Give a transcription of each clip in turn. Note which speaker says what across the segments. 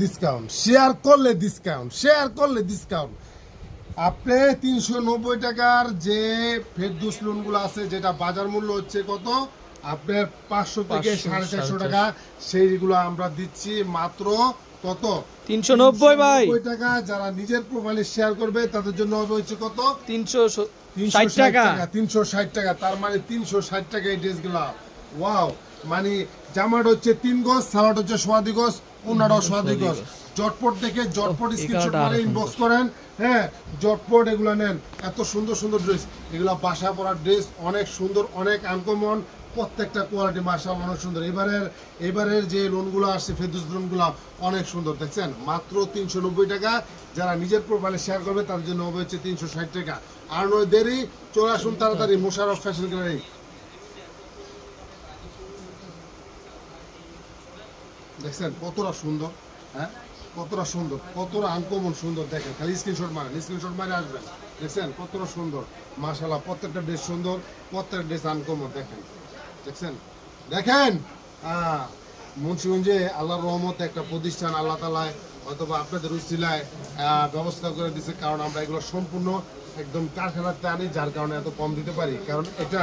Speaker 1: Discount share করলে discount আপনি 390 টাকার যে ফেরদৌস লোনগুলো আছে যেটা বাজার মূল্য হচ্ছে কত আপনার 500 থেকে 450 টাকা সেইগুলো আমরা দিচ্ছি মাত্র কত
Speaker 2: 390 ভাই
Speaker 1: টাকা। যারা নিজের প্রোফাইলে শেয়ার করবে তাদের জন্য হবে হচ্ছে কত
Speaker 2: 360 টাকা
Speaker 1: 360 টাকা। তার মানে 360 টাকা এই ড্রেসগুলো। ওয়াও, মানে জামাটা হচ্ছে 3 গজ, সালোয়ার হচ্ছে 1.5 গজ, ওন্নাটাও 1.5 গজ। জটপট দেখে জটপট স্ক্রিনশট মারে ইনবক্স করেন। হ্যাঁ, জটপট এগুলো নেন। এত সুন্দর সুন্দর ড্রেস, এগুলো বাসা পরার ড্রেস, অনেক সুন্দর, অনেক আনকমন, প্রত্যেকটা কোয়ালিটি মাশাআল্লাহ অনেক সুন্দর। এবারের যে লোনগুলো আসছে ফেরদৌস লোনগুলো অনেক সুন্দর, দেখছেন মাত্র 390 টাকা। যারা নিজের প্রোফাইলে শেয়ার করবে তাদের জন্য হবে হচ্ছে 360 টাকা। আর নয় দেরি, চলে আসুন তাড়াতাড়ি মোশাররফ ফ্যাশন গ্যালারি। দেখছেন কতটা সুন্দর, হ্যাঁ কতটা সুন্দর, কতটা আনকমন সুন্দর। দেখেন খালি স্ক্রিনশট মারে আসবেন। দেখছেন কতটা সুন্দর মাশাআল্লাহ, প্রত্যেকটা ড্রেস সুন্দর, প্রত্যেকটা ড্রেস আনকমন। দেখেন মুন্সিগঞ্জে আল্লাহর রহমতে একটা প্রতিষ্ঠান আল্লাহ তাআলা অথবা আপনাদের উসিলায় ব্যবস্থা করে দিচ্ছে, কারণ আমরা এগুলো সম্পূর্ণ একদম কারখানাতে আনি, যার কারণে এত কম দিতে পারি। কারণ এটা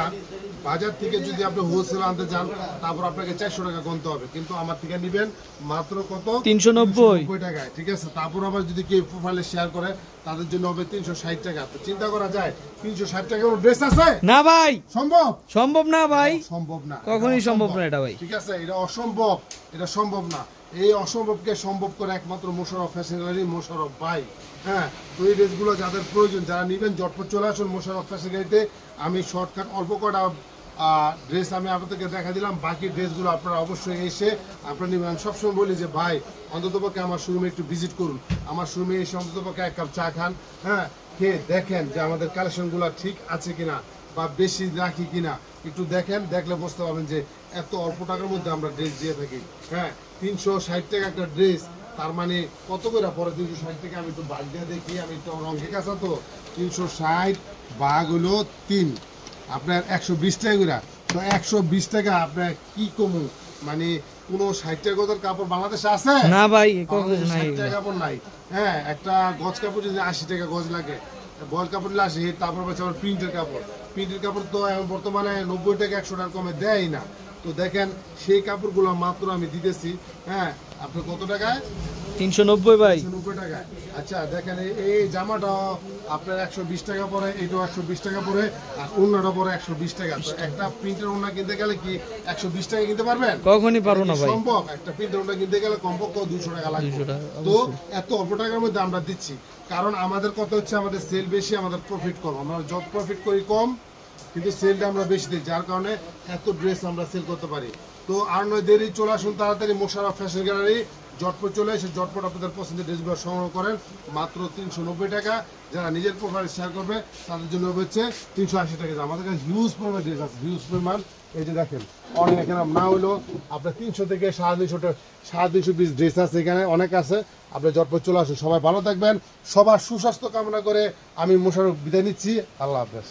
Speaker 1: বাজার থেকে যদি আপনি হোলসেল আনতে যান তারপর আপনাকে 400 টাকা গুনতে হবে, কিন্তু আমার থেকে নিবেন মাত্র কত 390 টাকায়। ঠিক আছে, তারপর আবার যদি কেউ প্রোফাইলে শেয়ার করে তাদের জন্য হবে 360 টাকা। তো চিন্তা করা যায় 360 টাকা কোনো ড্রেস আছে
Speaker 2: না ভাই?
Speaker 1: সম্ভব না ভাই,
Speaker 2: সম্ভব না, কখনোই সম্ভব না এটা ভাই।
Speaker 1: ঠিক আছে, এটা অসম্ভব, এটা সম্ভব না। এই অসম্ভবকে সম্ভব করে একমাত্র মোশাররফ ফ্যাশন গ্যালারি, মোশাররফ ভাই। হ্যাঁ, তো এই ড্রেসগুলো যাদের প্রয়োজন, যারা নেবেন জটপট চলে আসুন মোশাররফ ফ্যাশন গ্যালারিতে। আমি শর্টকাট অল্প কটা ড্রেস আমি আপনাদেরকে দেখা দিলাম, বাকি ড্রেসগুলো আপনারা অবশ্যই এসে আপনারা নেবেন। আমি সবসময় বলি যে ভাই অন্ততপক্ষে আমার শোরুমে একটু ভিজিট করুন, আমার শোরুমে এসে অন্ততপক্ষে 1 কাপ চা খান। হ্যাঁ, খেয়ে দেখেন যে আমাদের কালেকশনগুলো ঠিক আছে কিনা বা বেশি রাখি কিনা, একটু দেখেন, দেখলে বুঝতে পারবেন যে এত অল্প টাকার মধ্যে আমরা ড্রেস দিয়ে থাকি। হ্যাঁ, 360 টাকা একটা ড্রেস, তার মানে কত করে পরে 360 টাকা। আমি একটু ভাগ দিয়ে দেখি, আমি একটু রঙে কাছা তো 360 ভাগ হলো 3, আপনার 120 টাকা করে। তো 120 টাকা আপনার কি কমু, মানে কোনো 60 টাকা গজের কাপড় বাংলাদেশে আছে
Speaker 2: না ভাই?
Speaker 1: 60 টাকা কাপড় নাই। হ্যাঁ, একটা গজ কাপড় যদি 80 টাকা গজ লাগে, গজ কাপড় আসে, তারপর হচ্ছে আমার প্রিন্টের কাপড় তো বর্তমানে 90 টাকা 100 টাকা কমে দেয় না। তো দেখেন সেই কাপড়গুলো মাত্র আমি দিতেছি। হ্যাঁ, আপনি কত টাকায়?
Speaker 2: 390 ভাই,
Speaker 1: 390 টাকায়। আচ্ছা দেখেন, এই জামাটা আপনার 120 টাকা পরে, এটাও 120 টাকা পরে, আর ওড়নাটা পরে 120 টাকা। তো একটা প্রিন্টের ওড়না কিনতে গেলে কি 120 টাকা কিনতে পারবেন?
Speaker 2: কখনই পারবো না ভাই,
Speaker 1: সম্ভব? একটা প্রিন্টের ওড়না কিনতে গেলে কমপক্ষে 200 টাকা লাগবে। তো এত অল্প টাকার মধ্যে আমরা দিচ্ছি, কারণ আমাদের কথা হচ্ছে আমাদের সেল বেশি, আমাদের প্রফিট কম। আমরা জব প্রফিট করি কম, কিন্তু সেলটা আমরা বেশি দিই, যার কারণে এত ড্রেস আমরা সেল করতে পারি। তো আর নয় দেরি, চলে আসুন তাড়াতাড়ি মোশাররফ ফ্যাশন গ্যালারি। জটপট চলে এসে জটপট আপনাদের পছন্দের ড্রেসগুলো সংগ্রহ করেন মাত্র 390 টাকা। যারা নিজের প্রোফাইল শেয়ার করবে তাদের জন্য হচ্ছে 380 টাকা। আমাদের কাছে হিউজ পরিমাণ ড্রেস আছে, হিউজ পরিমাণ। এই যে দেখেন, অনেক এখানে না হইলো আপনার 300 থেকে 250 পিস ড্রেস আছে, এখানে অনেক আছে। আপনি জটপট চলে আসুন। সবাই ভালো থাকবেন, সবার সুস্বাস্থ্য কামনা করে আমি মোশাররফ বিদায় নিচ্ছি। আল্লাহ হাফেজ।